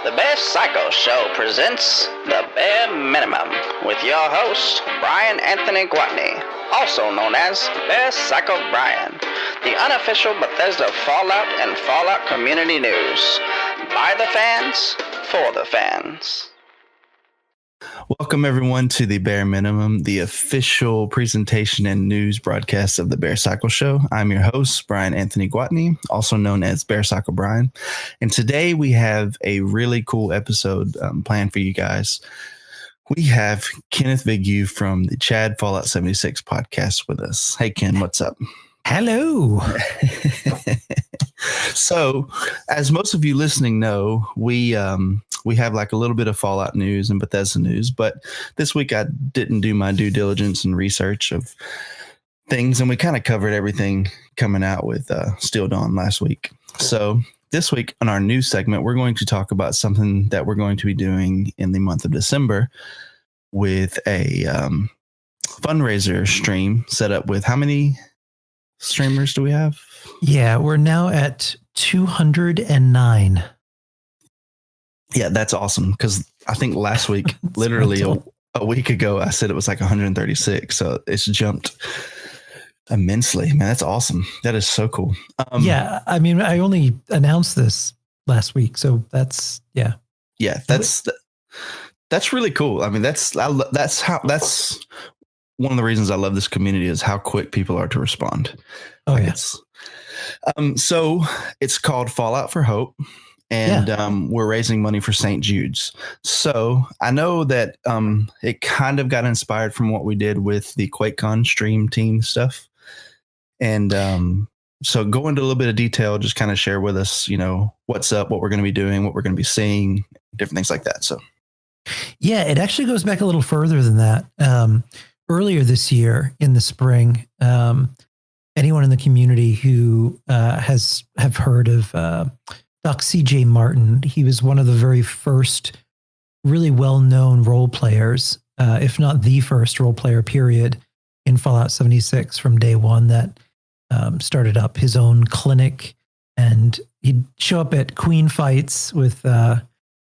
The Bearcycle Show presents The Bare Minimum with your host, Brian Anthony Gwatney, also known as Bearcycle Brian, the unofficial Bethesda Fallout and Fallout community news. By the fans, for the fans. Welcome, everyone, to the Bare Minimum, the official presentation and news broadcast of the Bearcycle Show. I'm your host, Brian Anthony Gwatney, also known as Bearcycle Brian. And today we have a really cool episode planned for you guys. We have Kenneth Vigue from the Chad Fallout 76 podcast with us. Hey, Ken, what's up? Hello. So, as most of you listening know, we have like a little bit of Fallout news and Bethesda news, but this week I didn't do my due diligence and research of things, and we kind of covered everything coming out with Steel Dawn last week. So this week on our news segment, we're going to talk about something that we're going to be doing in the month of December with a fundraiser stream set up with how many streamers do we have? Yeah, we're now at 209. Yeah, that's awesome. Because I think last week, literally a week ago, I said it was like 136. So it's jumped immensely. Man, that's awesome. That is so cool. Yeah, I mean, I only announced this last week. So that's, yeah. Yeah, that's really cool. I mean, that's one of the reasons I love this community is how quick people are to respond. Oh, like yeah. So it's called Fallout for Hope, and we're raising money for St. Jude's. So I know that it kind of got inspired from what we did with the QuakeCon stream team stuff. And so go into a little bit of detail, just kind of share with us, you know, what's up, what we're going to be doing, what we're going to be seeing, different things like that. So, yeah, it actually goes back a little further than that. Earlier this year in the spring, anyone in the community who have heard of Doc C.J. Martin, he was one of the very first really well-known role players, if not the first role player, period, in Fallout 76 from day one that started up his own clinic. And he'd show up at Queen fights with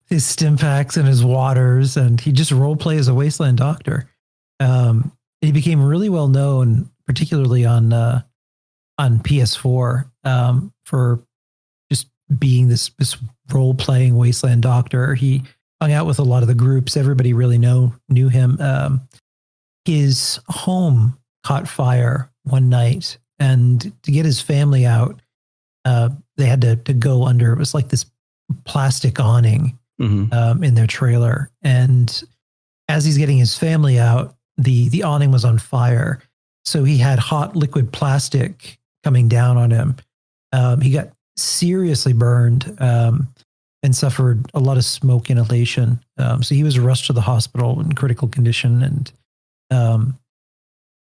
his stim packs and his waters, and he'd just role play as a wasteland doctor. He became really well known, particularly on PS4, for just being this role playing wasteland doctor. He hung out with a lot of the groups. Everybody really knew him. His home caught fire one night, and to get his family out, they had to go under. It was like this plastic awning in their trailer, and as he's getting his family out, the awning was on fire. So he had hot liquid plastic coming down on him. He got seriously burned and suffered a lot of smoke inhalation. So he was rushed to the hospital in critical condition. And on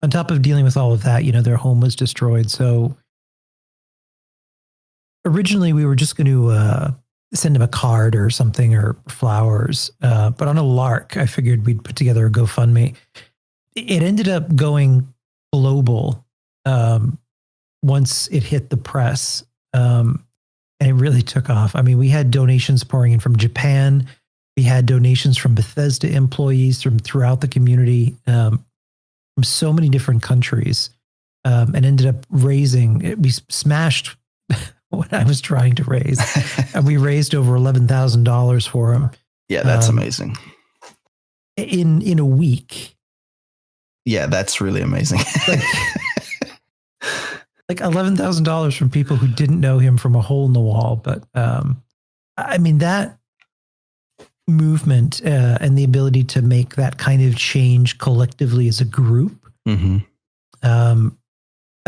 top of dealing with all of that, you know, their home was destroyed. So originally we were just going to send him a card or something or flowers. But on a lark, I figured we'd put together a GoFundMe. It ended up going global once it hit the press, and it really took off. I mean, we had donations pouring in from Japan. We had donations from Bethesda employees from throughout the community, from so many different countries, and ended up raising. We smashed what I was trying to raise, and we raised over $11,000 for him. Yeah, that's amazing. In a week. Yeah, that's really amazing. like $11,000 from people who didn't know him from a hole in the wall. But I mean, that movement and the ability to make that kind of change collectively as a group. I've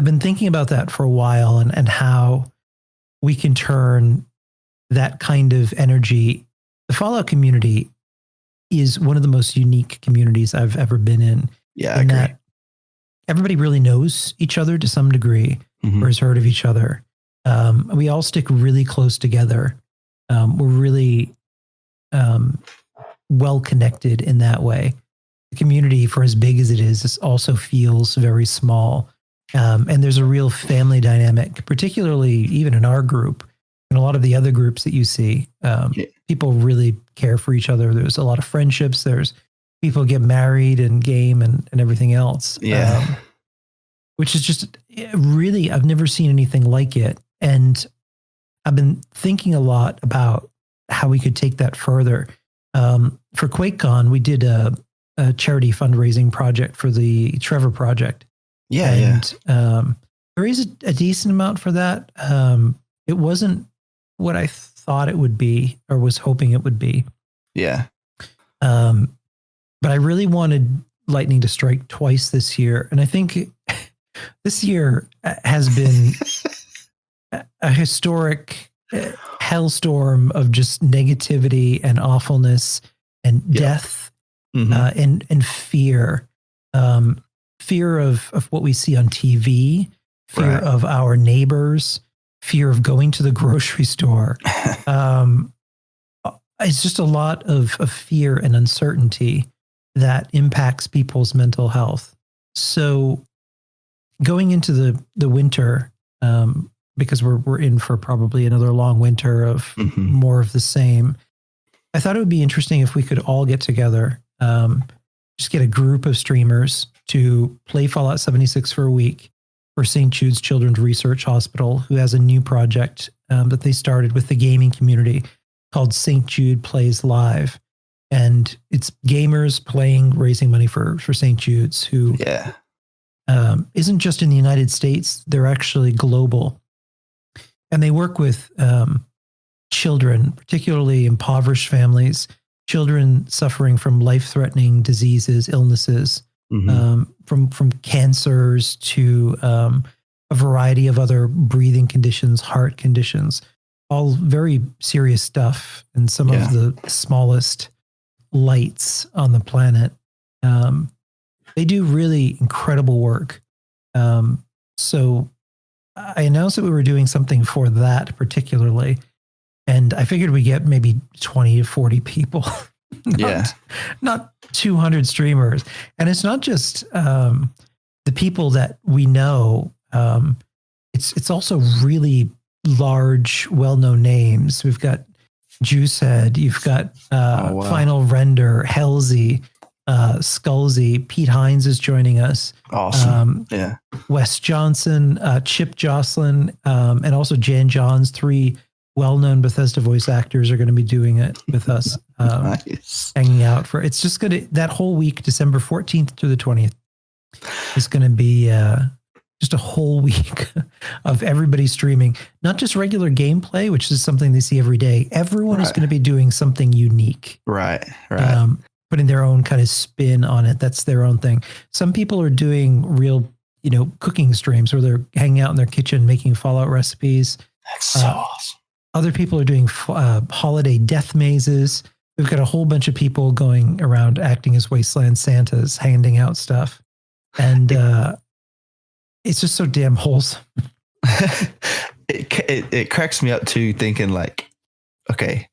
been thinking about that for a while and how we can turn that kind of energy. The Fallout community is one of the most unique communities I've ever been in. Yeah, I agree. That everybody really knows each other to some degree or has heard of each other. We all stick really close together. We're really well connected in that way. The community, for as big as it is, also feels very small. And there's a real family dynamic, particularly even in our group. in a lot of the other groups that you see, people really care for each other. There's a lot of friendships. There's people get married and game and everything else. Yeah. Which is just really, I've never seen anything like it. And I've been thinking a lot about how we could take that further. For QuakeCon, we did a charity fundraising project for the Trevor Project. Yeah. And there is a decent amount for that. It wasn't what I thought it would be or was hoping it would be. Yeah. But I really wanted lightning to strike twice this year. And I think this year has been a historic hellstorm of just negativity and awfulness and death and fear. Fear of what we see on TV, fear of our neighbors, fear of going to the grocery store. It's just a lot of fear and uncertainty that impacts people's mental health. So going into the winter, because we're in for probably another long winter of more of the same, I thought it would be interesting if we could all get together, just get a group of streamers to play Fallout 76 for a week for St. Jude's Children's Research Hospital, who has a new project that they started with the gaming community called St. Jude Plays Live. And it's gamers playing, raising money for St. Jude's, who isn't just in the United States, they're actually global. And they work with children, particularly impoverished families, children suffering from life-threatening diseases, illnesses, from cancers to a variety of other breathing conditions, heart conditions, all very serious stuff, and some of the smallest lights on the planet. They do really incredible work. So I announced that we were doing something for that particularly, and I figured we get maybe 20 to 40 people, not 200 streamers. And it's not just the people that we know. It's also really large, well-known names. We've got Juicehead, you've got Final Render, Halsey, Skullsy, Pete Hines is joining us. Awesome. Wes Johnson, Chip Jocelyn, and also Jan Johns, 3 well-known Bethesda voice actors are going to be doing it with us. Nice. Hanging out for, it's just going to, that whole week, December 14th through the 20th, is going to be just a whole week of everybody streaming, not just regular gameplay, which is something they see every day. Everyone is going to be doing something unique. Right. Putting their own kind of spin on it. That's their own thing. Some people are doing real, cooking streams where they're hanging out in their kitchen, making Fallout recipes. That's so awesome. Other people are doing holiday death mazes. We've got a whole bunch of people going around acting as Wasteland Santas, handing out stuff. And it's just so damn wholesome. It cracks me up too, thinking like, okay,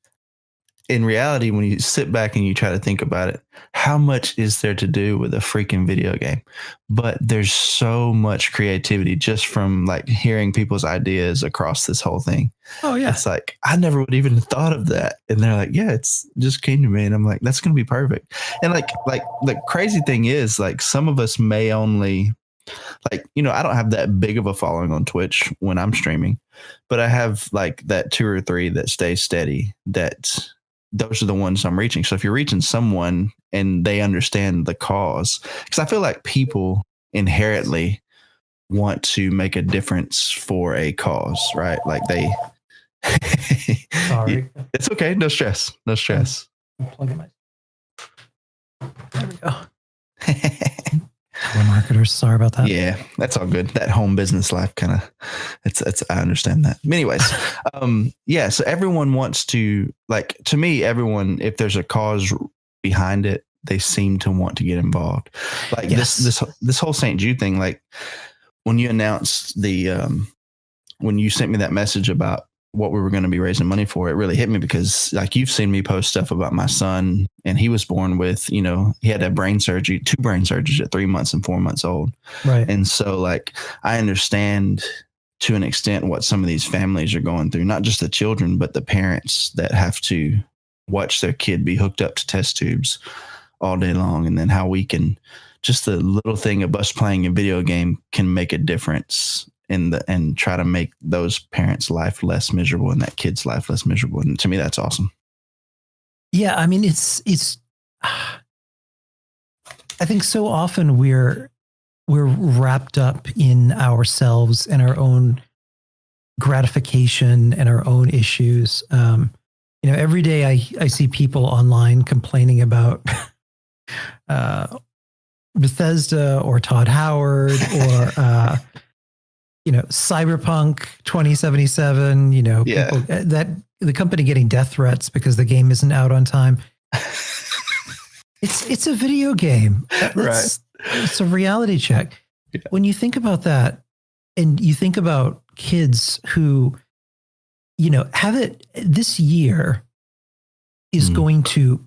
in reality, when you sit back and you try to think about it, how much is there to do with a freaking video game? But there's so much creativity just from like hearing people's ideas across this whole thing. Oh yeah. It's like, I never would even thought of that. And they're like, yeah, it's just came to me. And I'm like, that's going to be perfect. And like the crazy thing is like, some of us may only I don't have that big of a following on Twitch when I'm streaming, but I have like that 2 or 3 that stay steady, that those are the ones I'm reaching. So if you're reaching someone and they understand the cause, because I feel like people inherently want to make a difference for a cause, right? Like they, sorry, it's okay. No stress. I'm plugging my, there we go. Marketers, sorry about that. Yeah, that's all good. That home business life kind of, it's I understand that. Anyways, so everyone wants to, like, to me, everyone, if there's a cause behind it, they seem to want to get involved. Like this whole St. Jude thing, like when you announced when you sent me that message about what we were going to be raising money for, it really hit me because like you've seen me post stuff about my son, and he was born with, he had a brain surgery, 2 brain surgeries at 3 months and 4 months old. Right. And so like, I understand to an extent what some of these families are going through, not just the children, but the parents that have to watch their kid be hooked up to test tubes all day long. And then how we can, just the little thing of us playing a video game can make a difference and try to make those parents' life less miserable and that kid's life less miserable. And to me, that's awesome. Yeah. I mean, it's, I think so often we're wrapped up in ourselves and our own gratification and our own issues. Every day I see people online complaining about Bethesda or Todd Howard or Cyberpunk 2077. People that the company getting death threats because the game isn't out on time. It's a video game. Right. It's a reality check. Yeah. When you think about that, and you think about kids who, have it this year is going to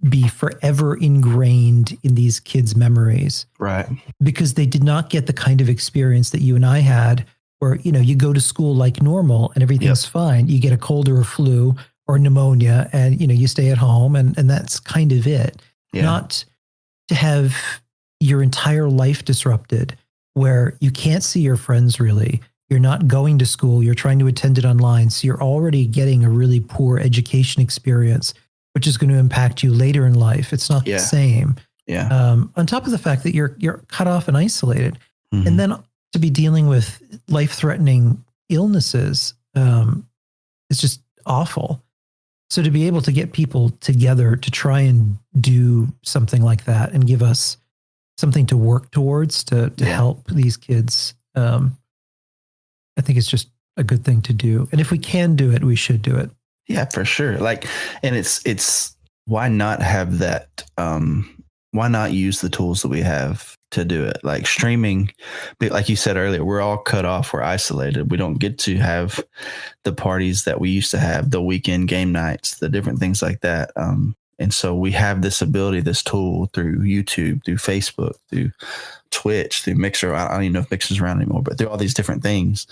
be forever ingrained in these kids' memories. Right. Because they did not get the kind of experience that you and I had where, you go to school like normal and everything's fine. You get a cold or a flu or pneumonia and, you stay at home and that's kind of it. Yeah. Not to have your entire life disrupted where you can't see your friends really. You're not going to school. You're trying to attend it online. So you're already getting a really poor education experience, which is going to impact you later in life. It's not the same. Yeah. On top of the fact that you're cut off and isolated, and then to be dealing with life-threatening illnesses, is just awful. So to be able to get people together to try and do something like that and give us something to work towards to help these kids, I think it's just a good thing to do. And if we can do it, we should do it. Yeah, for sure. And it's why not have that? Why not use the tools that we have to do it? Like streaming, like you said earlier, we're all cut off. We're isolated. We don't get to have the parties that we used to have, the weekend game nights, the different things like that. And so we have this ability, this tool through YouTube, through Facebook, through Twitch, through Mixer. I don't even know if Mixer's around anymore, but through all these different things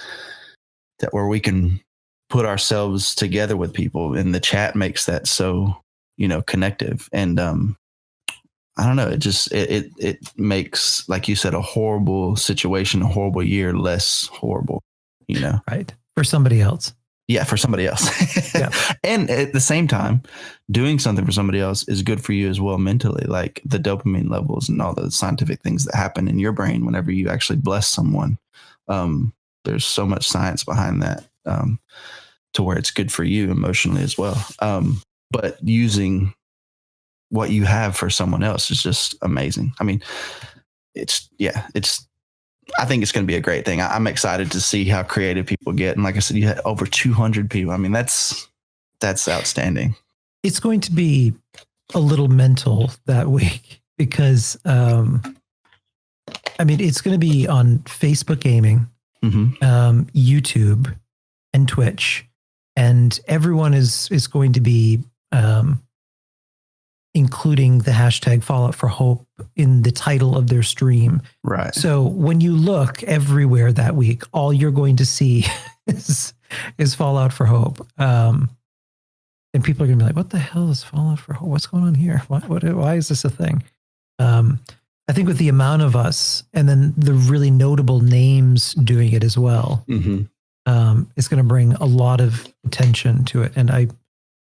that where we can put ourselves together with people, and the chat makes that so, connective. And I don't know, it makes, like you said, a horrible situation, a horrible year less horrible, Right. For somebody else. Yeah, for somebody else. Yeah. And at the same time, doing something for somebody else is good for you as well mentally, like the dopamine levels and all the scientific things that happen in your brain whenever you actually bless someone. There's so much science behind that, to where it's good for you emotionally as well. But using what you have for someone else is just amazing. I mean, I think it's going to be a great thing. I'm excited to see how creative people get. And like I said, you had over 200 people. I mean, that's outstanding. It's going to be a little mental that week because, it's going to be on Facebook Gaming, YouTube, and Twitch, and everyone is going to be including the hashtag Fallout for Hope in the title of their stream. Right. So when you look everywhere that week, all you're going to see is Fallout for Hope. And people are going to be like, what the hell is Fallout for Hope? What's going on here? Why is this a thing? I think with the amount of us and then the really notable names doing it as well, it's going to bring a lot of attention to it. And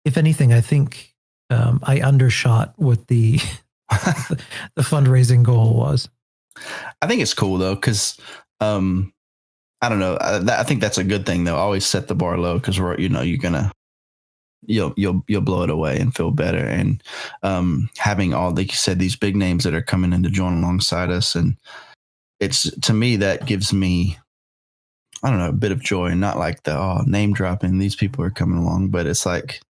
if anything, I think I undershot what the fundraising goal was. I think it's cool though, because I don't know. I think that's a good thing though. Always set the bar low because you'll blow it away and feel better. And having all, like you said, these big names that are coming in to join alongside us, and it's, to me, that gives me, I don't know, a bit of joy, and not like the name dropping. These people are coming along, but it's like,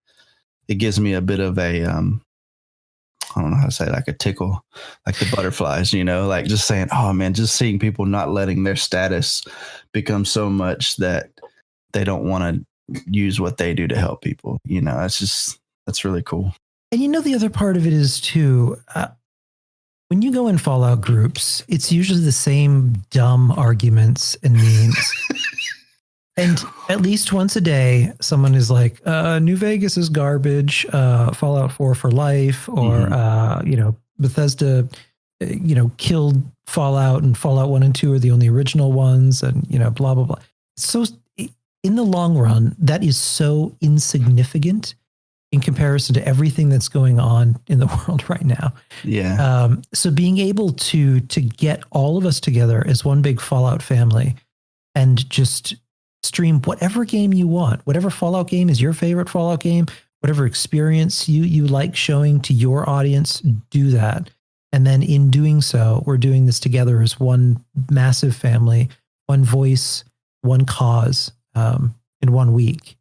it gives me a bit of a, I don't know how to say it, like a tickle, like the butterflies, like just saying, oh man, just seeing people not letting their status become so much that they don't want to use what they do to help people. That's really cool. And the other part of it is too, when you go in Fallout groups, it's usually the same dumb arguments and memes. And at least once a day, someone is like, New Vegas is garbage, Fallout 4 for life, or, Bethesda, killed Fallout, and Fallout 1 and 2 are the only original ones, and, blah, blah, blah. So in the long run, that is so insignificant in comparison to everything that's going on in the world right now. Yeah. So being able to get all of us together as one big Fallout family and just stream whatever game you want, whatever Fallout game is your favorite Fallout game, whatever experience you like showing to your audience, do that. And then in doing so, we're doing this together as one massive family, one voice, one cause, in 1 week.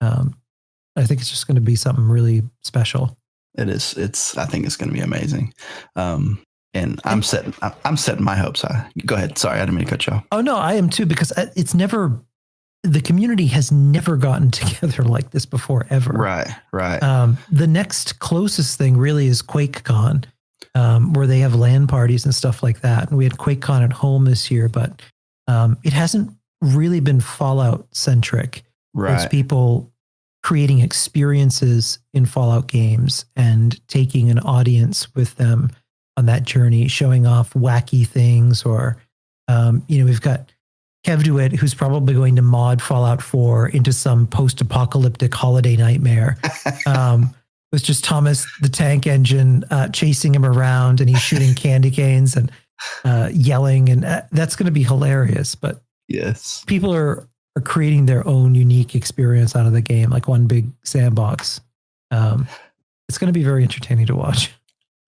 I think it's just going to be something really special. It is. I think it's going to be amazing. And I'm setting my hopes high. Go ahead. Sorry, I didn't mean to cut you off. Oh no, I am too, because the community has never gotten together like this before, ever. Right. The next closest thing really is QuakeCon, where they have LAN parties and stuff like that. And we had QuakeCon at home this year, but it hasn't really been Fallout centric. Right. It's people creating experiences in Fallout games and taking an audience with them on that journey, showing off wacky things, or, we've got Kev DeWitt, who's probably going to mod Fallout 4 into some post-apocalyptic holiday nightmare. With just Thomas the Tank Engine chasing him around, and he's shooting candy canes and yelling, and that's going to be hilarious. But yes, people are creating their own unique experience out of the game, like one big sandbox. It's going to be very entertaining to watch.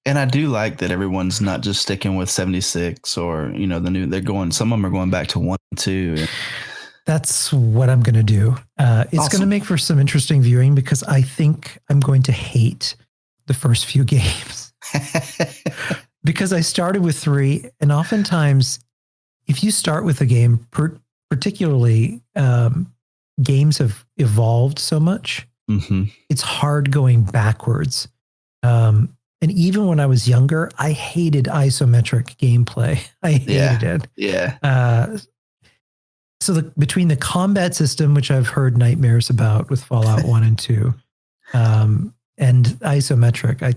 And I do like that everyone's not just sticking with 76 or, the new, some of them are going back to 1 and 2. That's what I'm going to do. It's Awesome. going to make for some interesting viewing, because I think I'm going to hate the first few games because I started with 3. And oftentimes if you start with a game, particularly games have evolved so much. Mm-hmm. It's hard going backwards. And even when I was younger, I hated isometric gameplay. I hated it. Yeah. So between the combat system, which I've heard nightmares about with Fallout 1 and 2, and isometric,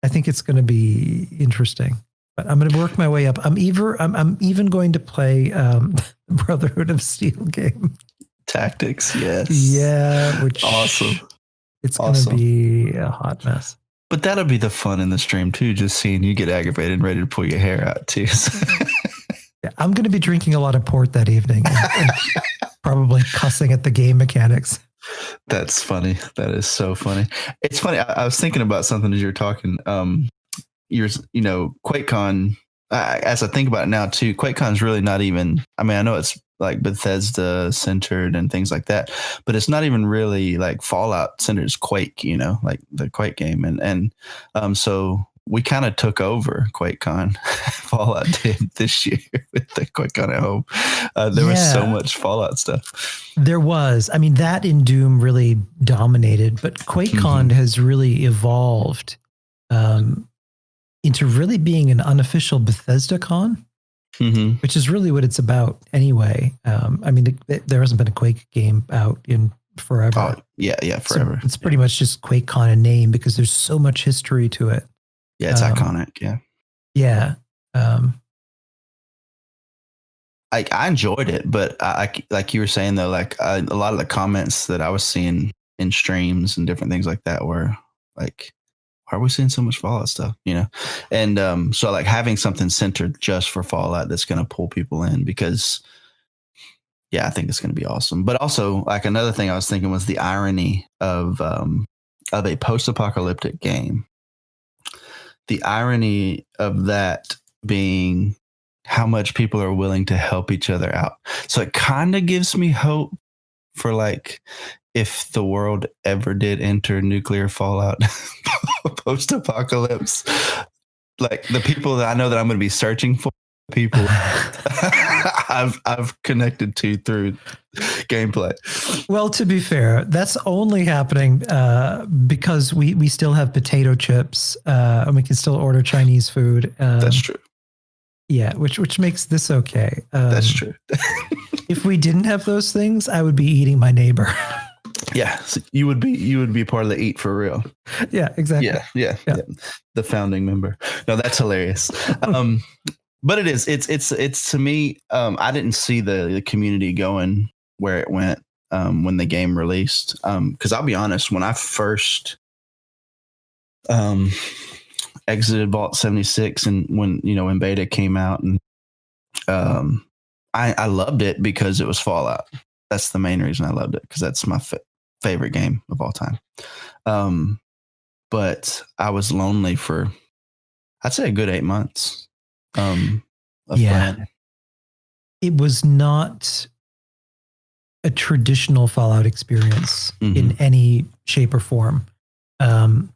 I think it's going to be interesting. But I'm going to work my way up. I'm even going to play the Brotherhood of Steel game. Tactics, yes. Yeah, which awesome. It's going to be a hot mess. But that'll be the fun in the stream too, just seeing you get aggravated and ready to pull your hair out too. Yeah, I'm going to be drinking a lot of port that evening and probably cussing at the game mechanics. That's funny. That is so funny. It's funny. I was thinking about something as you're talking. QuakeCon, as I think about it now too, QuakeCon's really not even, I know it's like Bethesda centered and things like that, but it's not even really like Fallout centered. It's Quake, like the Quake game. And so we kind of took over QuakeCon. Fallout did this year with the QuakeCon at home. There was so much Fallout stuff. There was. That in Doom really dominated, but QuakeCon has really evolved into really being an unofficial Bethesda con. Mm-hmm. Which is really what it's about anyway. There hasn't been a Quake game out in forever. Oh, yeah, forever. So it's pretty much just QuakeCon in name, because there's so much history to it. Yeah, it's iconic. Yeah. Yeah. I enjoyed it, but I like you were saying though, like a lot of the comments that I was seeing in streams and different things like that were like, why are we seeing so much Fallout stuff, And so like having something centered just for Fallout that's going to pull people in, because I think it's going to be awesome. But also, like, another thing I was thinking was the irony of a post-apocalyptic game. The irony of that being how much people are willing to help each other out. So it kind of gives me hope for, like, if the world ever did enter nuclear fallout post-apocalypse, like the people that I know that I'm going to be searching for, people I've connected to through gameplay. Well, to be fair, that's only happening because we still have potato chips and we can still order Chinese food. That's true. Yeah, which makes this okay. That's true. If we didn't have those things, I would be eating my neighbor. Yeah, so you would be part of the Eat for Real. Yeah, exactly. Yeah. The founding member. No, that's hilarious. But it is. It's to me. I didn't see the community going where it went when the game released. Because I'll be honest, when I first exited Vault 76 and when beta came out, and I loved it because it was Fallout. That's the main reason I loved it, because that's my favorite game of all time. But I was lonely for, I'd say, a good 8 months. Playing. It was not a traditional Fallout experience in any shape or form. And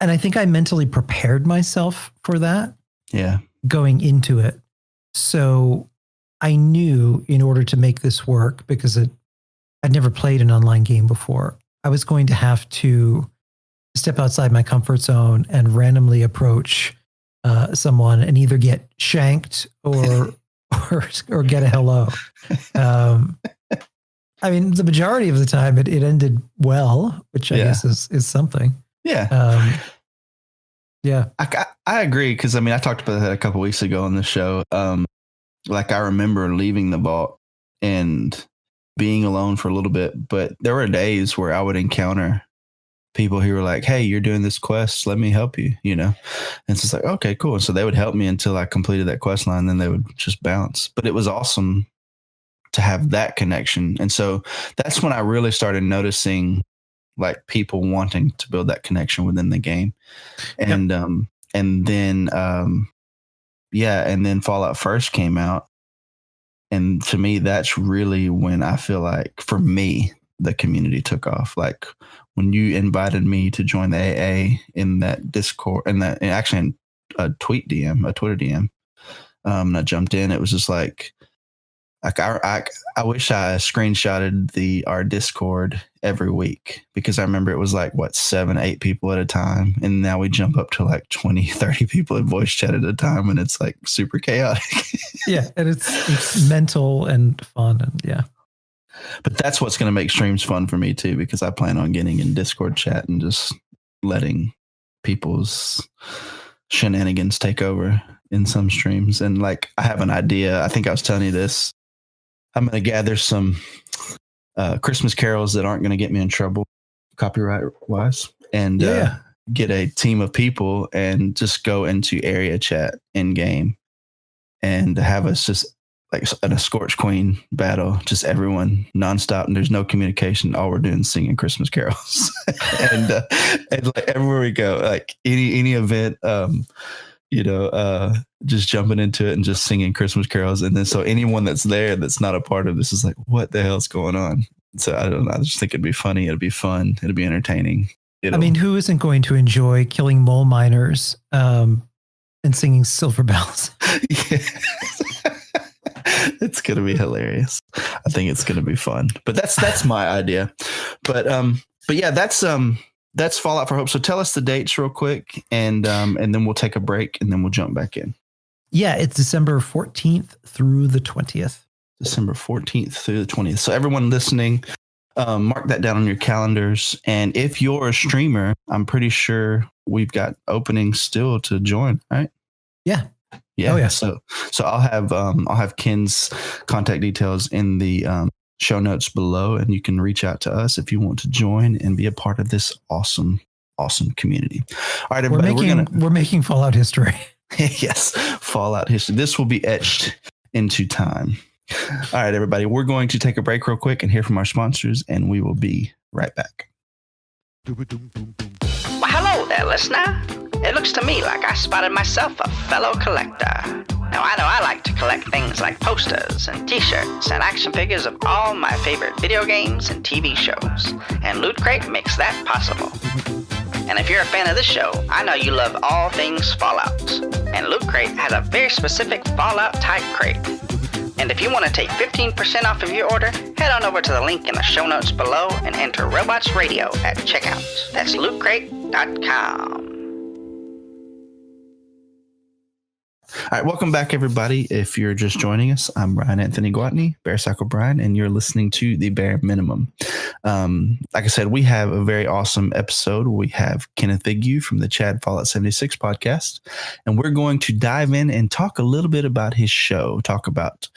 I think I mentally prepared myself for that. Yeah. Going into it. So I knew in order to make this work, because I'd never played an online game before, I was going to have to step outside my comfort zone and randomly approach someone and either get shanked or get a hello. I mean, the majority of the time it ended well, which I guess is something. Yeah. Yeah. I agree. Cause I mean, I talked about that a couple of weeks ago on the show. Like I remember leaving the vault and being alone for a little bit, but there were days where I would encounter people who were like, "Hey, you're doing this quest. Let me help you," And so it's like, okay, cool. And so they would help me until I completed that quest line. Then they would just bounce. But it was awesome to have that connection. And so that's when I really started noticing like people wanting to build that connection within the game. And, and then Fallout first came out. And to me, that's really when I feel like, for me, the community took off. Like when you invited me to join the AA in that Discord, and actually in a Twitter DM, and I jumped in. It was just like I wish I screenshotted our Discord every week, because I remember it was like 7-8 people at a time, and now we jump up to like 20-30 people in voice chat at a time, and it's like super chaotic. Yeah, and it's mental and fun, and yeah. But that's what's going to make streams fun for me too, because I plan on getting in Discord chat and just letting people's shenanigans take over in some streams. And like, I have an idea. I think I was telling you this. I'm going to gather some Christmas carols that aren't going to get me in trouble copyright wise, and get a team of people and just go into area chat in game and have us just like a Scorch Queen battle, just everyone nonstop, and there's no communication. All we're doing is singing Christmas carols, and like everywhere we go, like any event, just jumping into it and just singing Christmas carols. And then so anyone that's there that's not a part of this is like, what the hell's going on? So I don't know. I just think it'd be funny. It'd be fun. It'd be entertaining. I mean, who isn't going to enjoy killing mole miners and singing Silver Bells? Yeah. It's going to be hilarious. I think it's going to be fun, but that's my idea. But yeah, that's Fallout for Hope. So tell us the dates real quick, and then we'll take a break, and then we'll jump back in. Yeah, it's December 14th through the 20th. December 14th through the 20th. So everyone listening, mark that down on your calendars. And if you're a streamer, I'm pretty sure we've got openings still to join, right? Yeah. Yeah. Oh, yeah. So I'll have Ken's contact details in the show notes below, and you can reach out to us if you want to join and be a part of this awesome community. All right, everybody, we're making Fallout history. Yes, Fallout history. This will be etched into time. All right, everybody, we're going to take a break real quick and hear from our sponsors, and we will be right back. Well, hello there, listener. It looks to me like I spotted myself a fellow collector. Now, I know I like to collect things like posters and t-shirts and action figures of all my favorite video games and TV shows, and Loot Crate makes that possible. And if you're a fan of this show, I know you love all things Fallout, and Loot Crate has a very specific Fallout type crate. And if you want to take 15% off of your order, head on over to the link in the show notes below and enter Robots Radio at checkout. That's lootcrate.com. All right, welcome back, everybody. If you're just joining us, I'm Brian Anthony Gwatney, Bearcycle Brian, and you're listening to The Bare Minimum. Like I said, we have a very awesome episode. We have Kenneth Vigue from the Chad Fallout 76 podcast, and we're going to dive in and talk a little bit about his show, talk about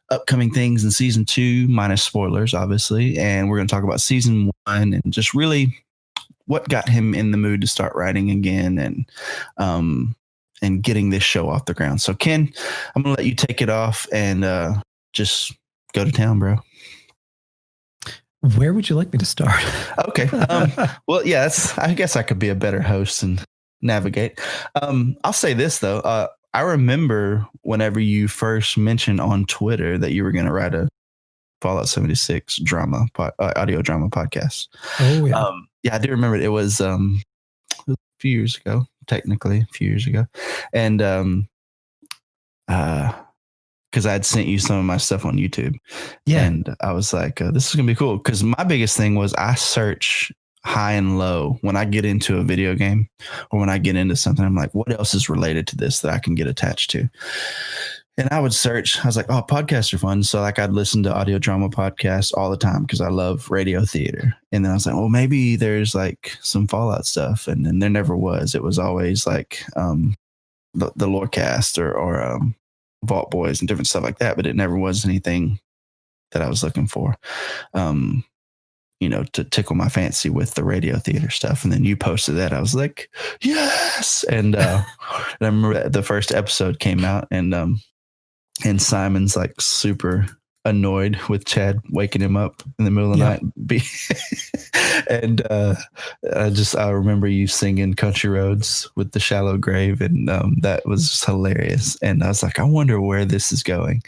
upcoming things in season 2, minus spoilers, obviously, and we're going to talk about season 1 and just really what got him in the mood to start writing again and getting this show off the ground. So, Ken, I'm going to let you take it off and just go to town, bro. Where would you like me to start? Okay. Well, yeah, I guess I could be a better host and navigate. I'll say this, though. I remember whenever you first mentioned on Twitter that you were going to write a Fallout 76 audio drama podcast. Oh, yeah. Yeah, I do remember it. It was a few years ago. Technically a few years ago, and because I'd sent you some of my stuff on YouTube, and I was like, this is gonna be cool, because my biggest thing was I search high and low when I get into a video game or when I get into something. I'm like, what else is related to this that I can get attached to? And I would search. I was like, oh, podcasts are fun. So like I'd listen to audio drama podcasts all the time because I love radio theater. And then I was like, well, maybe there's like some Fallout stuff. And then there never was. It was always like the Lorecast or Vault Boys and different stuff like that. But it never was anything that I was looking for, to tickle my fancy with the radio theater stuff. And then you posted that. I was like, yes. And I remember the first episode came out and Simon's like super annoyed with Chad waking him up in the middle of the night. And I remember you singing Country Roads with the Shallow Grave, and that was just hilarious. And I was like, I wonder where this is going.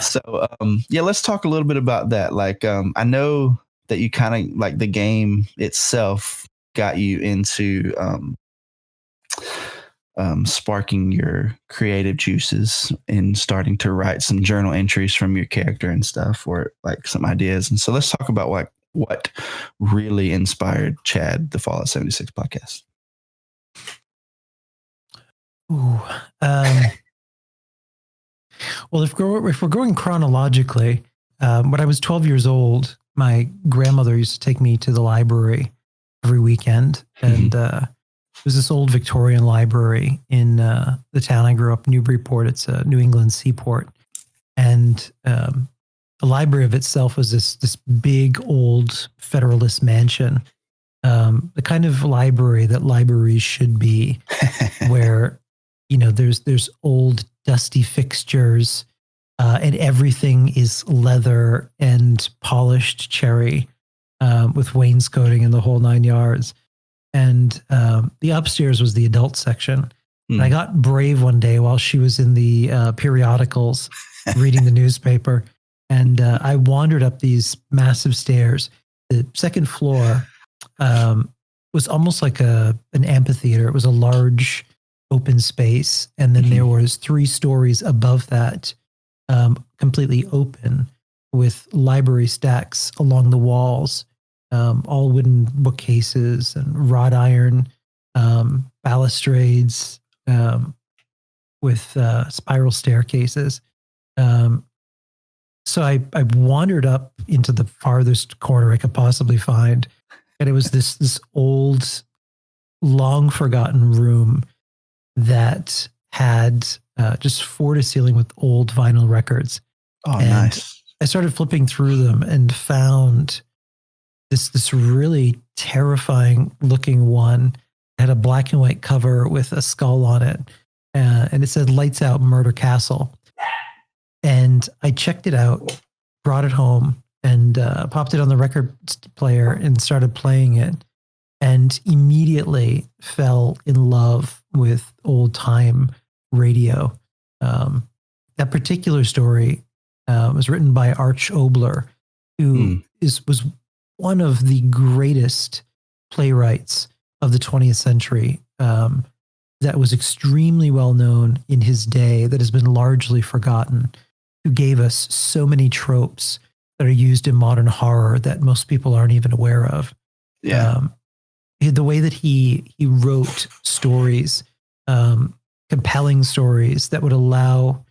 So let's talk a little bit about that. Like I know that you kind of like the game itself got you into sparking your creative juices and starting to write some journal entries from your character and stuff, or like some ideas. And so let's talk about what really inspired Chad, the Fallout 76 podcast. Ooh, well, if we're going chronologically, when I was 12 years old, my grandmother used to take me to the library every weekend, and it was this old Victorian library in the town I grew up, Newburyport. It's a New England seaport. And the library of itself was this big old Federalist mansion, the kind of library that libraries should be, where, there's old dusty fixtures and everything is leather and polished cherry with wainscoting and the whole 9 yards. And the upstairs was the adult section. And I got brave one day while she was in the periodicals reading the newspaper. And I wandered up these massive stairs. The second floor was almost like an amphitheater. It was a large open space. And then there was 3 stories above that, completely open, with library stacks along the walls. All wooden bookcases and wrought iron balustrades with spiral staircases. So I wandered up into the farthest corner I could possibly find, and it was this old, long forgotten room that had just floor to ceiling with old vinyl records. Oh, and nice! I started flipping through them and found this really terrifying looking one. It had a black and white cover with a skull on it. And it said "Lights Out, Murder Castle." And I checked it out, brought it home, and popped it on the record player and started playing it, and immediately fell in love with old time radio. That particular story was written by Arch Obler, who was one of the greatest playwrights of the 20th century, that was extremely well known in his day, that has been largely forgotten, who gave us so many tropes that are used in modern horror that most people aren't even aware of. Yeah. The way that he wrote stories compelling stories that would allow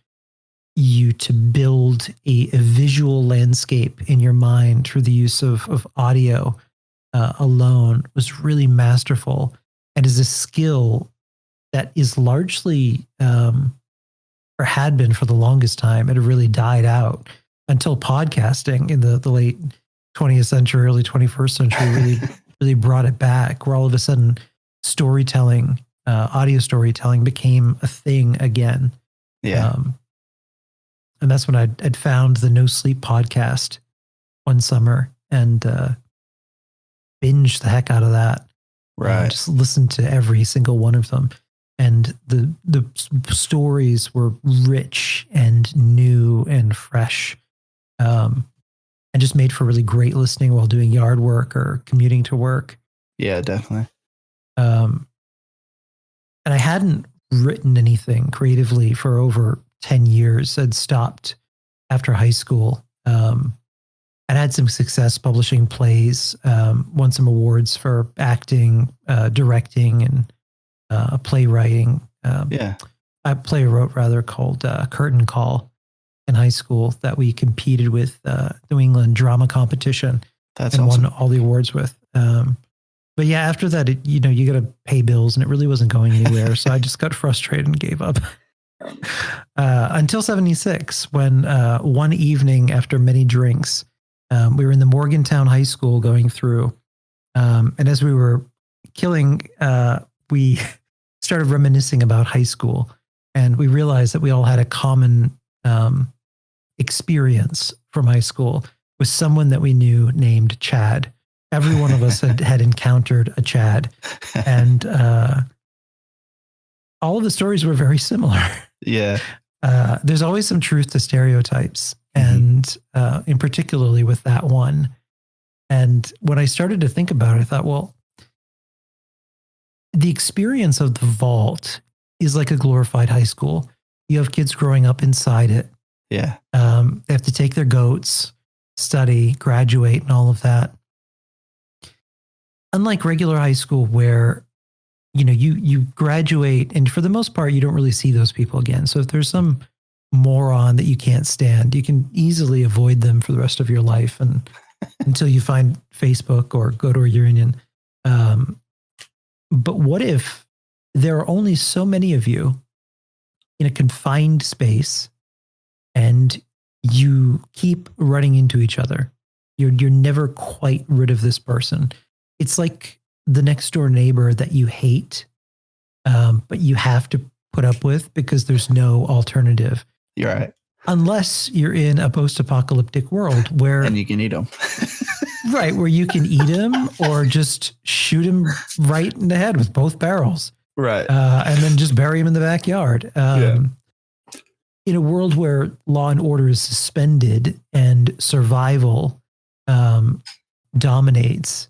you to build a visual landscape in your mind through the use of audio alone was really masterful, and is a skill that is largely, or had been for the longest time, it really died out until podcasting in the late 20th century, early 21st century really brought it back, where all of a sudden storytelling, audio storytelling became a thing again. Yeah. And that's when I'd found the No Sleep podcast one summer and binged the heck out of that. Right. Just listened to every single one of them. And the stories were rich and new and fresh. And just made for really great listening while doing yard work or commuting to work. Yeah, definitely. And I hadn't written anything creatively for over 10 years. I'd stopped after high school. I'd had some success publishing plays, won some awards for acting, directing, and playwriting. A play I wrote rather called Curtain Call in high school that we competed with New England drama competition. That's and awesome. won all the awards with. But yeah, after that, you got to pay bills, and it really wasn't going anywhere. So I just got frustrated and gave up. Until 76, when one evening after many drinks, we were in the Morgantown High School going through. And as we were killing, we started reminiscing about high school. And we realized that we all had a common experience from high school with someone that we knew named Chad. Every one of us had encountered a Chad. And all of the stories were very similar. Yeah. There's always some truth to stereotypes, and in particularly with that one. And when I started to think about it, I thought, well, the experience of the vault is like a glorified high school. You have kids growing up inside it. Yeah. They have to take their goats, study, graduate, and all of that. Unlike regular high school where, you graduate, and for the most part, you don't really see those people again. So if there's some moron that you can't stand, you can easily avoid them for the rest of your life, and until you find Facebook or go to a reunion. But what if there are only so many of you in a confined space, and you keep running into each other? You're never quite rid of this person. It's like the next door neighbor that you hate, but you have to put up with because there's no alternative. You're right. Unless you're in a post-apocalyptic world where... And you can eat them. Right, where you can eat him or just shoot him right in the head with both barrels. Right. And then just bury him in the backyard. In a world where law and order is suspended and survival dominates,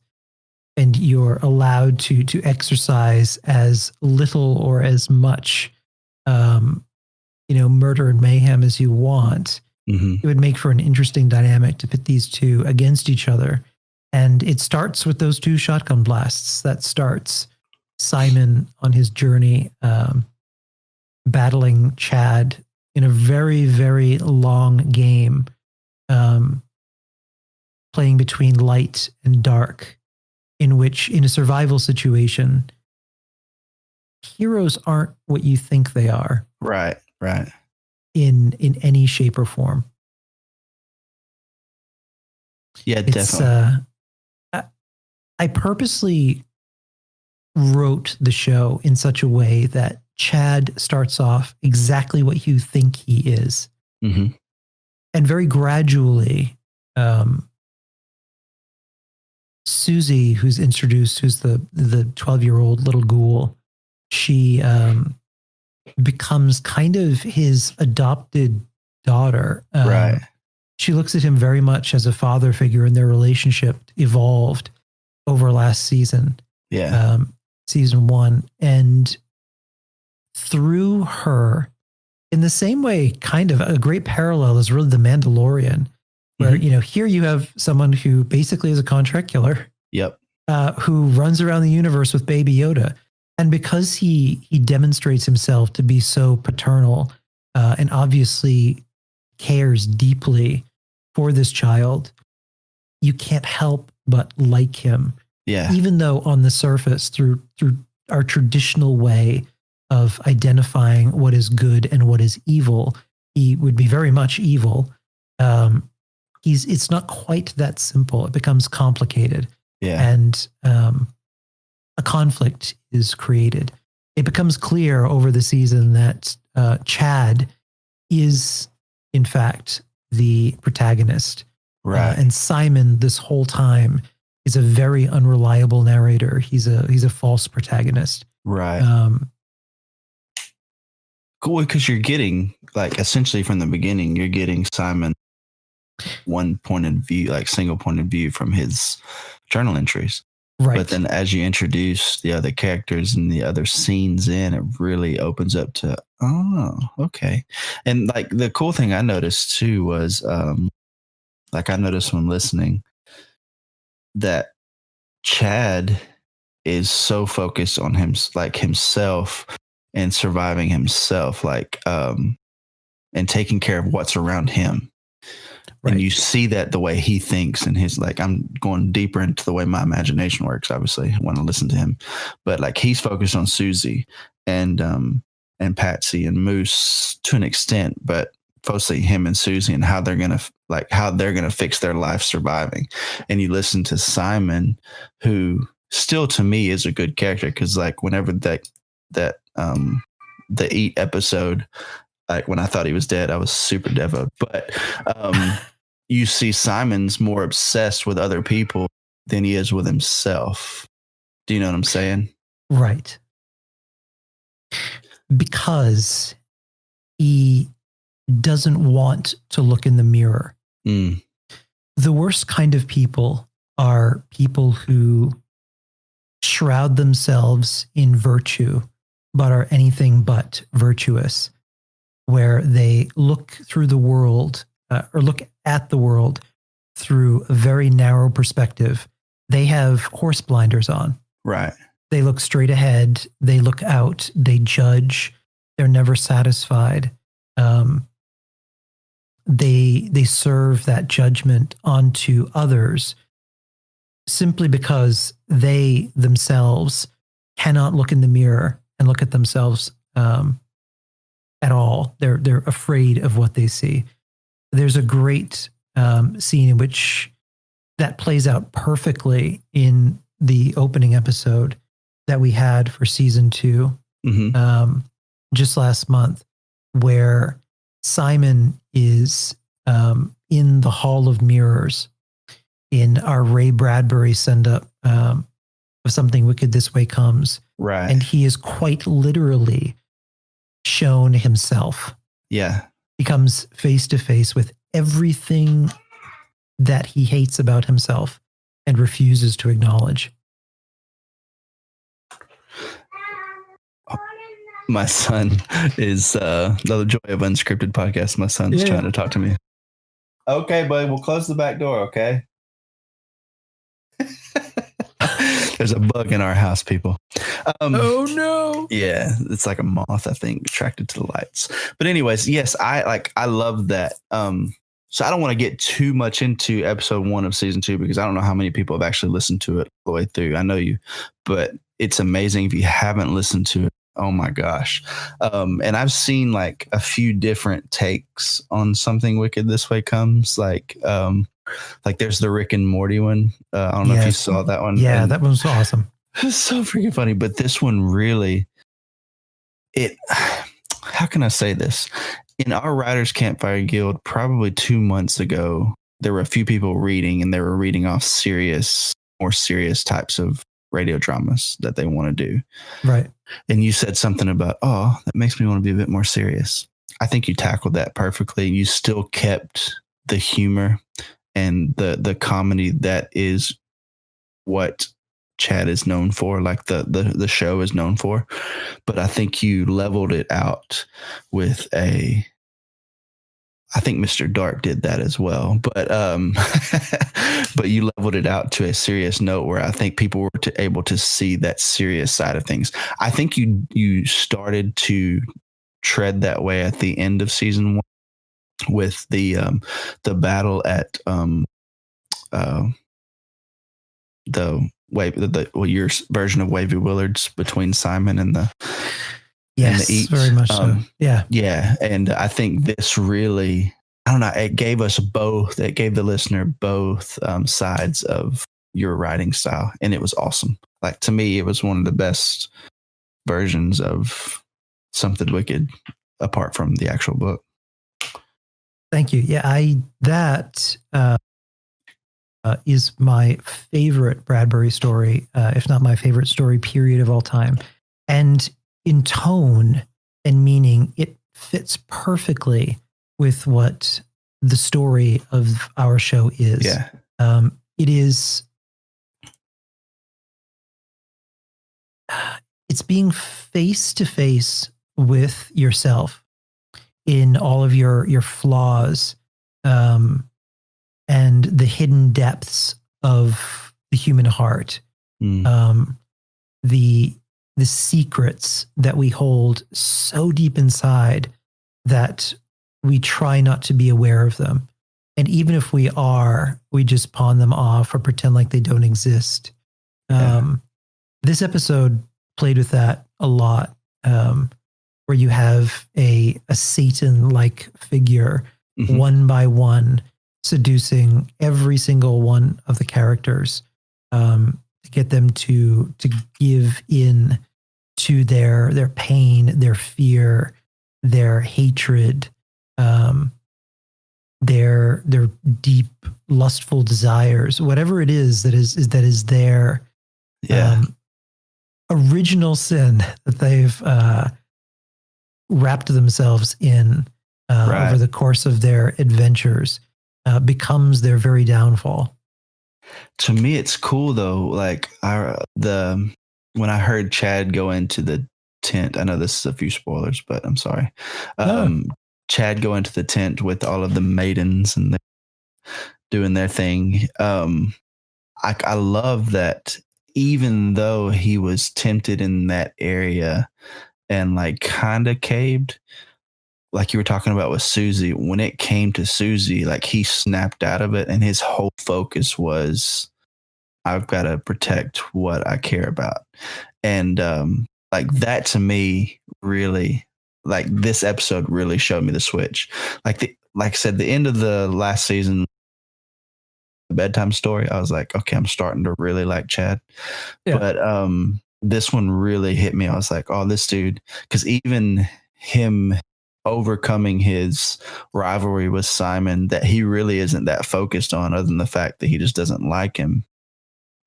and you're allowed to exercise as little or as much, murder and mayhem as you want, it would make for an interesting dynamic to pit these two against each other. And it starts with those two shotgun blasts. That starts Simon on his journey, battling Chad in a very, very long game, playing between light and dark, in which, in a survival situation, heroes aren't what you think they are. Right. In any shape or form. Yeah, definitely. I purposely wrote the show in such a way that Chad starts off exactly what you think he is. And very gradually, Susie, who's introduced, who's the 12-year-old little ghoul, she becomes kind of his adopted daughter. Right. She looks at him very much as a father figure, and their relationship evolved over last season. Yeah. Season 1. And through her, in the same way, kind of a great parallel is really The Mandalorian, where, here you have someone who basically is a contract killer. Yep. Who runs around the universe with Baby Yoda. And because he demonstrates himself to be so paternal, and obviously cares deeply for this child, you can't help but like him. Yeah. Even though on the surface, through our traditional way of identifying what is good and what is evil, he would be very much evil. It's not quite that simple. It becomes complicated. Yeah. And a conflict is created. It becomes clear over the season that Chad is, in fact, the protagonist. Right. And Simon, this whole time, is a very unreliable narrator. He's a false protagonist. Right. Cool, because you're getting, like, essentially from the beginning, you're getting Simon one point of view, like single point of view from his journal entries. Right. But then as you introduce the other characters and the other scenes in, it really opens up to, oh, okay. And like the cool thing I noticed too was, like I noticed when listening, that Chad is so focused on himself and surviving himself, and taking care of what's around him. Right. And you see that the way he thinks and his, like, I'm going deeper into the way my imagination works, obviously, when I listen to him. But like he's focused on Susie and Patsy and Moose to an extent, but mostly him and Susie and how they're gonna fix their life surviving. And you listen to Simon, who still to me is a good character, because like whenever the Eat episode, like when I thought he was dead, I was super devo. But you see Simon's more obsessed with other people than he is with himself. Do you know what I'm saying? Right. Because he doesn't want to look in the mirror. Mm. The worst kind of people are people who shroud themselves in virtue, but are anything but virtuous, where they look through the world or look at the world through a very narrow perspective. They have horse blinders on. Right. They look straight ahead. They look out. They judge. They're never satisfied. They serve that judgment onto others simply because they themselves cannot look in the mirror and look at themselves at all. They're afraid of what they see. There's a great scene in which that plays out perfectly in the opening episode that we had for season 2, just last month, where Simon is in the Hall of Mirrors in our Ray Bradbury send-up of Something Wicked This Way Comes. Right. And he is quite literally shown himself. Yeah. He comes face to face with everything that he hates about himself and refuses to acknowledge. My son is the joy of unscripted podcast. My son's trying to talk to me. Okay, bud, we'll close the back door, okay? There's a bug in our house, people. Oh no. Yeah, it's like a moth, I think, attracted to the lights. But anyways, yes, I love that. So I don't want to get too much into episode 1 of season 2, because I don't know how many people have actually listened to it all the way through. I know you, but it's amazing if you haven't listened to it. Oh my gosh. And I've seen like a few different takes on Something Wicked This Way Comes. Like there's the Rick and Morty one. I don't know if you saw that one. Yeah, that one was awesome. It's so freaking funny. But this one really, how can I say this? In our Writers Campfire Guild, probably 2 months ago, there were a few people reading, and they were reading off more serious types of radio dramas that they want to do. Right. And you said something about, that makes me want to be a bit more serious. I think you tackled that perfectly. You still kept the humor and the comedy that is what Chad is known for, like the show is known for. But I think you leveled it out with a I think Mr. Dark did that as well, but but you leveled it out to a serious note where I think people were able to see that serious side of things. I think you started to tread that way at the end of season 1 with the battle at your version of Wavy Willards between Simon and the Yes, very much so. Yeah. And I think this really, I don't know, it gave us both, it gave the listener both sides of your writing style. And it was awesome. Like, to me, it was one of the best versions of Something Wicked apart from the actual book. Thank you. Yeah, that is my favorite Bradbury story, if not my favorite story period of all time. And in tone and meaning, it fits perfectly with what the story of our show is. Yeah. It is, it's being face to face with yourself in all of your flaws, and the hidden depths of the human heart. The secrets that we hold so deep inside that we try not to be aware of them. And even if we are, we just pawn them off or pretend like they don't exist. This episode played with that a lot, where you have a Satan-like figure, one by one, seducing every single one of the characters, to get them to give in to their pain, their fear, their hatred, their deep lustful desires, whatever it is that is their original sin that they've wrapped themselves in over the course of their adventures, becomes their very downfall. To me, it's cool though. Like when I heard Chad go into the tent, I know this is a few spoilers, but I'm sorry. Chad go into the tent with all of the maidens and they're doing their thing. I love that, even though he was tempted in that area and like kind of caved, like you were talking about with Susie, when it came to Susie, like he snapped out of it and his whole focus was, I've got to protect what I care about. And like that to me really, like this episode really showed me the switch. Like I said, the end of the last season, the bedtime story, I was like, okay, I'm starting to really like Chad. But this one really hit me. I was like, oh, this dude, because even him overcoming his rivalry with Simon, that he really isn't that focused on, other than the fact that he just doesn't like him,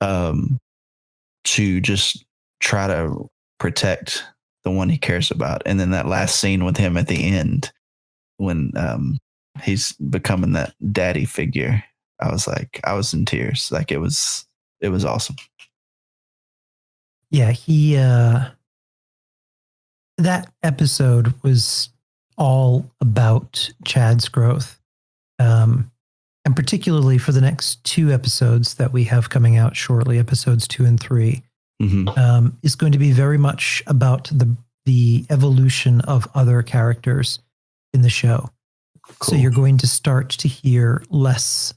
to just try to protect the one he cares about. And then that last scene with him at the end, when he's becoming that daddy figure, I was in tears. Like it was awesome. Yeah, he that episode was all about Chad's growth. And particularly for the next 2 episodes that we have coming out shortly, episodes 2 and 3, is going to be very much about the evolution of other characters in the show. Cool. So you're going to start to hear less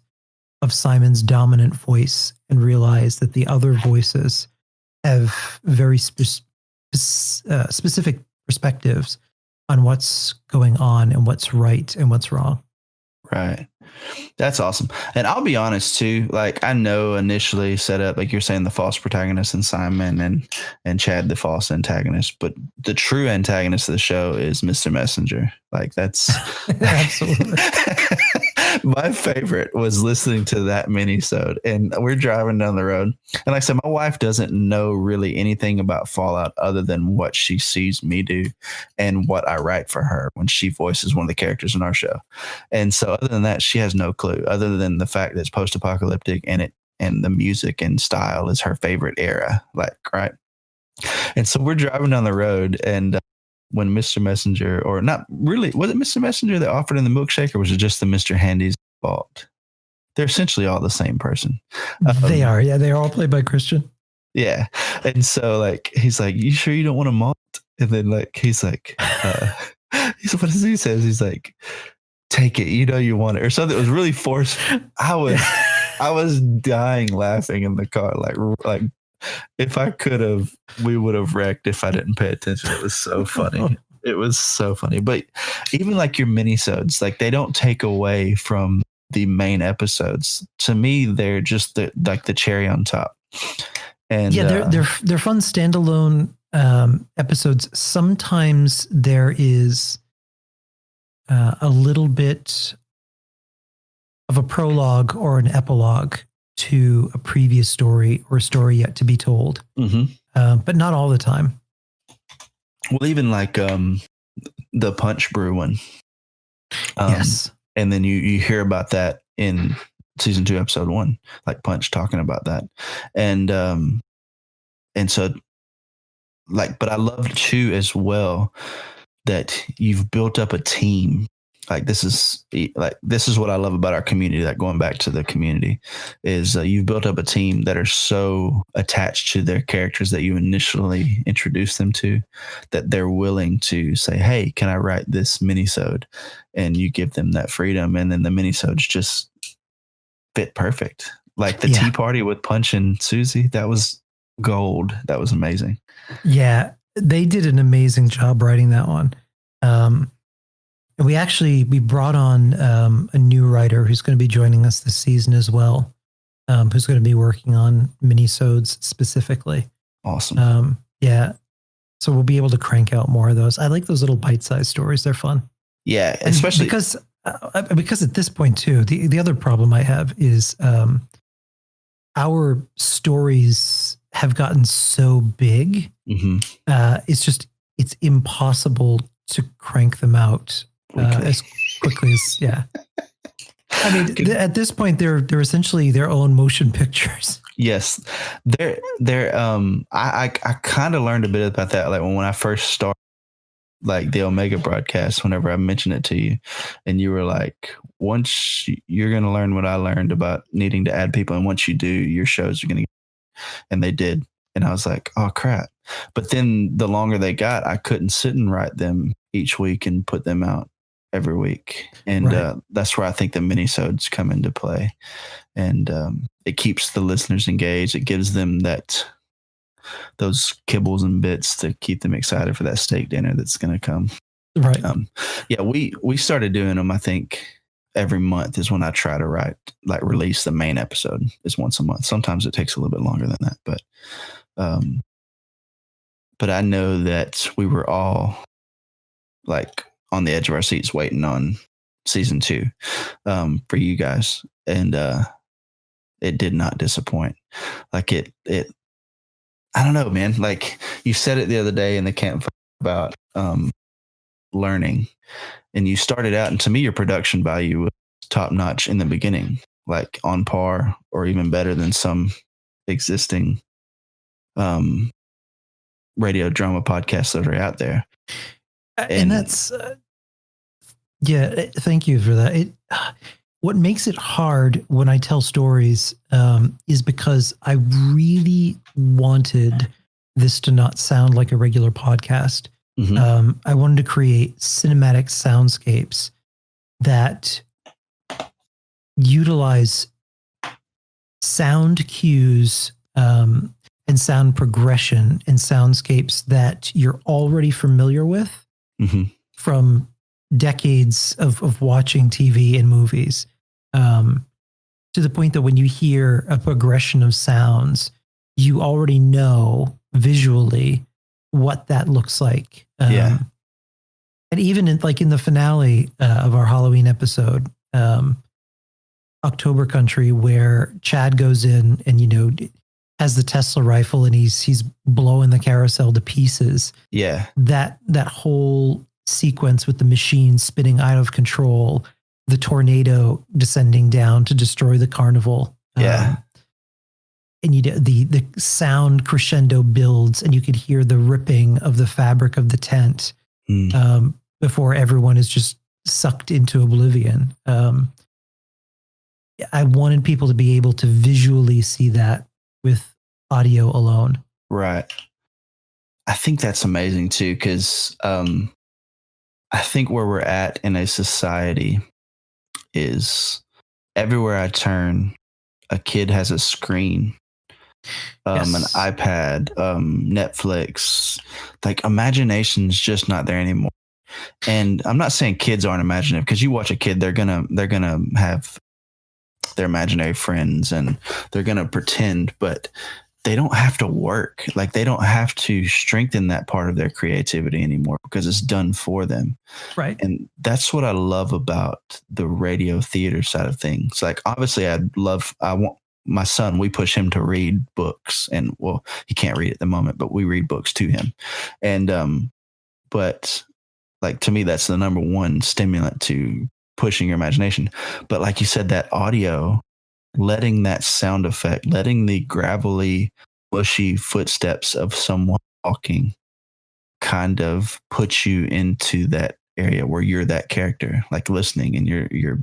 of Simon's dominant voice and realize that the other voices have very specific perspectives on what's going on and what's right and what's wrong. Right. That's awesome. And I'll be honest too, like I know initially set up, like you're saying, the false protagonist in Simon and Chad, the false antagonist, but the true antagonist of the show is Mr. Messenger. Like that's absolutely. My favorite was listening to that mini-sode, and we're driving down the road. And like I said, my wife doesn't know really anything about Fallout other than what she sees me do and what I write for her when she voices one of the characters in our show. And so other than that, she has no clue, other than the fact that it's post-apocalyptic and the music and style is her favorite era. Like, right. And so we're driving down the road, and when Mr. Messenger, or not really, was it Mr. Messenger that offered in the milkshake, or was it just the Mr. Handy's fault? They're essentially all the same person. They are. Yeah, they are all played by Christian. Yeah. And so like, he's like, you sure you don't want a malt? And then like, he's like, what does he says? He's like, take it, you know you want it, or something. It was really forceful. I was dying laughing in the car. Like if I could have, we would have wrecked if I didn't pay attention. It was so funny. It was so funny. But even like your minisodes, like they don't take away from the main episodes. To me, they're just the cherry on top. And yeah, they're fun standalone episodes. Sometimes there is a little bit of a prologue or an epilogue to a previous story or a story yet to be told, but not all the time. Well, even like the Punch Brew one. Yes. And then you hear about that in season 2, episode 1, like Punch talking about that. And so like, but I love too as well that you've built up a team. Like this is what I love about our community. Like going back to the community is you've built up a team that are so attached to their characters that you initially introduce them to, that they're willing to say, hey, can I write this minisode? And you give them that freedom. And then the minisodes just fit perfect. Like the tea party with Punch and Susie, that was gold. That was amazing. Yeah. They did an amazing job writing that one. And we brought on a new writer who's going to be joining us this season as well, who's going to be working on minisodes specifically. Awesome. Yeah. So we'll be able to crank out more of those. I like those little bite-sized stories. They're fun. Yeah, and especially because at this point too, the other problem I have is our stories have gotten so big. It's impossible to crank them out as quickly as I mean, at this point, they're essentially their own motion pictures. Yes, they're. I kind of learned a bit about that, like when I first started, like the Omega broadcast. Whenever I mentioned it to you, and you were like, "Once you're going to learn what I learned about needing to add people, and once you do, your shows are going to," and they did, and I was like, "Oh crap!" But then the longer they got, I couldn't sit and write them each week and put them out every week. And that's where I think the minisodes come into play. And it keeps the listeners engaged. It gives them those kibbles and bits to keep them excited for that steak dinner that's going to come. Right. We started doing them, I think, every month is when I try to release the main episode is once a month. Sometimes it takes a little bit longer than that, but I know that we were all like on the edge of our seats waiting on season 2 for you guys. And it did not disappoint. Like it, I don't know, man. Like you said it the other day in the campfire about learning, and you started out, and to me, your production value was top notch in the beginning, like on par or even better than some existing radio drama podcasts that are out there. And that's, thank you for that. What makes it hard when I tell stories is because I really wanted this to not sound like a regular podcast. I wanted to create cinematic soundscapes that utilize sound cues and sound progression and soundscapes that you're already familiar with from decades of watching TV and movies, to the point that when you hear a progression of sounds, you already know visually what that looks like. And even in the finale of our Halloween episode, October Country, where Chad goes in and, has the Tesla rifle and he's blowing the carousel to pieces. Yeah. That whole sequence with the machine spinning out of control, the tornado descending down to destroy the carnival. And the sound crescendo builds, and you could hear the ripping of the fabric of the tent. before everyone is just sucked into oblivion. I wanted people to be able to visually see that with audio alone. Right. I think that's amazing too, because I think where we're at in a society is everywhere I turn, a kid has a screen, an iPad, Netflix. Like, imagination's just not there anymore. And I'm not saying kids aren't imaginative, because you watch a kid, they're gonna have their imaginary friends and they're gonna pretend, but they don't have to work. Like, they don't have to strengthen that part of their creativity anymore because it's done for them. Right. And that's what I love about the radio theater side of things. Like, obviously I want my son, we push him to read books, and well, he can't read at the moment, but we read books to him. And, but like, to me, that's the number one stimulant to pushing your imagination. But like you said, that audio, letting that sound effect, letting the gravelly, bushy footsteps of someone walking kind of put you into that area where you're that character, like listening, and you're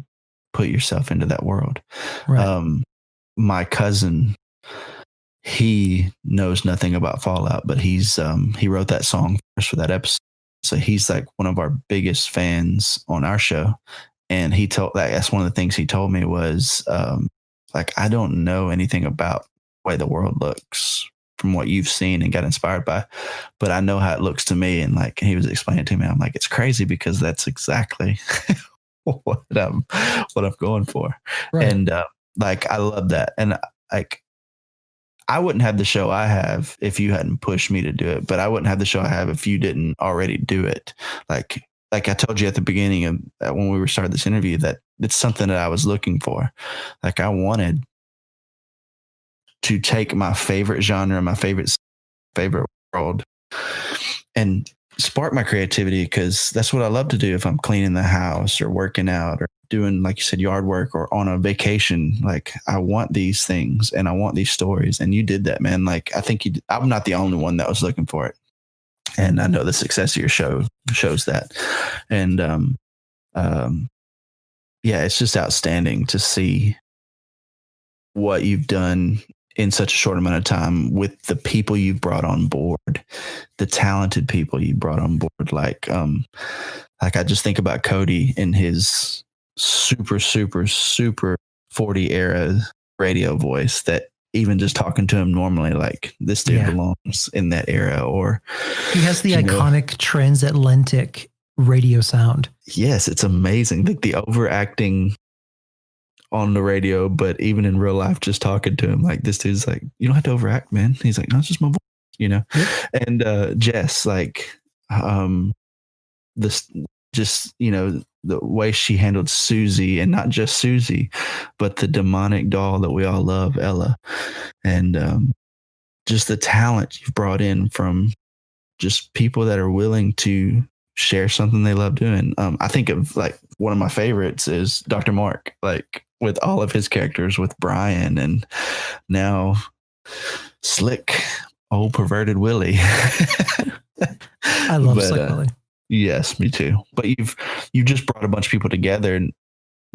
put yourself into that world. Right. My cousin, he knows nothing about Fallout, but he wrote that song for that episode. So he's like one of our biggest fans on our show. And that's one of the things he told me was, like, I don't know anything about the way the world looks from what you've seen and got inspired by, but I know how it looks to me. And like, he was explaining to me, I'm like, it's crazy because that's exactly what I'm going for. Right. And like, I love that. And like, I wouldn't have the show I have if you hadn't pushed me to do it, but I wouldn't have the show I have if you didn't already do it. Like I told you at the beginning of when we started this interview, that it's something that I was looking for. Like, I wanted to take my favorite genre, my favorite world, and spark my creativity, because that's what I love to do if I'm cleaning the house or working out or doing, like you said, yard work or on a vacation. Like, I want these things and I want these stories, and you did that, man. Like, I think I'm not the only one that was looking for it. And I know the success of your show shows that. And, yeah, it's just outstanding to see what you've done in such a short amount of time with the people you've brought on board, the talented people you brought on board. Like I just think about Cody in his super, super, super 40 era radio voice, that even just talking to him normally, like, this dude belongs in that era. Or he has the iconic transatlantic radio sound. Yes, it's amazing. Like, the overacting on the radio, but even in real life, just talking to him, like, this dude's like, you don't have to overact, man. He's like, no, it's just my voice, Yep. And Jess, like, this, just, the way she handled Susie, and not just Susie, but the demonic doll that we all love, Ella. And just the talent you've brought in from just people that are willing to share something they love doing. I think of, like, one of my favorites is Dr. Mark, like, with all of his characters, with Brian, and now Slick, old perverted Willie. I love Slick Willie. Yes, me too. But you've just brought a bunch of people together, and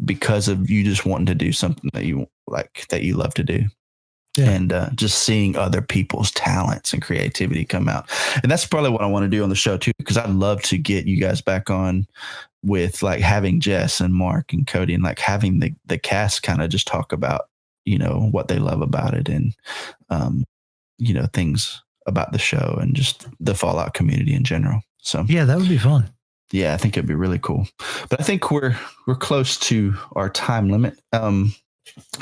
because of you just wanting to do something that you like, that you love to do. Yeah. And just seeing other people's talents and creativity come out. And that's probably what I want to do on the show too, because I'd love to get you guys back on with, like, having Jess and Mark and Cody, and like having the cast kind of just talk about, what they love about it, and, things about the show and just the Fallout community in general. So yeah, that would be fun. Yeah, I think it'd be really cool. But I think we're close to our time limit.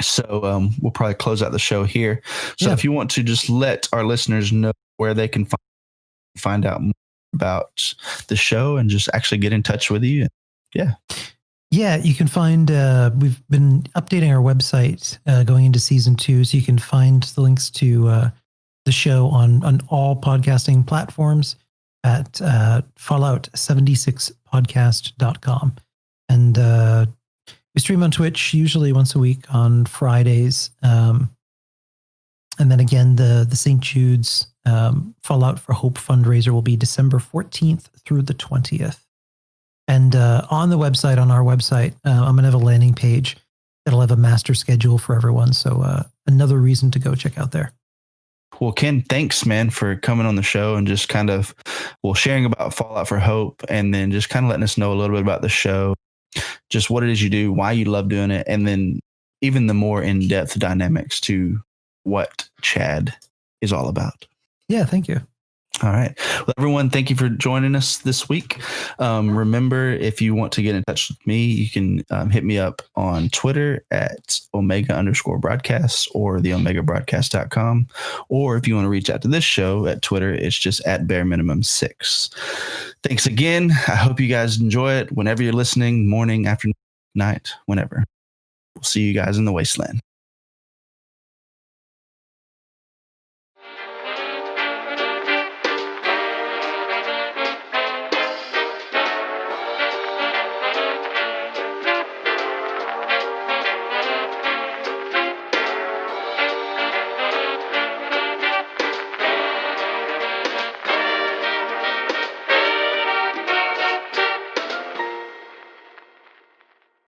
So we'll probably close out the show here. So if you want to just let our listeners know where they can find out more about the show and just actually get in touch with you. Yeah, you can find, we've been updating our website going into season 2. So you can find the links to the show on all podcasting platforms at fallout76podcast.com. And we stream on Twitch usually once a week on Fridays. And then again, the St. Jude's Fallout for Hope fundraiser will be December 14th through the 20th. And on the website, on our website, I'm going to have a landing page that'll have a master schedule for everyone. So another reason to go check out there. Well, Ken, thanks, man, for coming on the show and just kind of, sharing about Fallout for Hope, and then just kind of letting us know a little bit about the show, just what it is you do, why you love doing it, and then even the more in-depth dynamics to what Chad is all about. Yeah, thank you. All right. Well, everyone, thank you for joining us this week. Remember, if you want to get in touch with me, you can hit me up on Twitter at Omega_broadcast or theomegabroadcast.com. Or if you want to reach out to this show at Twitter, it's just at bare minimum 6. Thanks again. I hope you guys enjoy it whenever you're listening, morning, afternoon, night, whenever. We'll see you guys in the wasteland.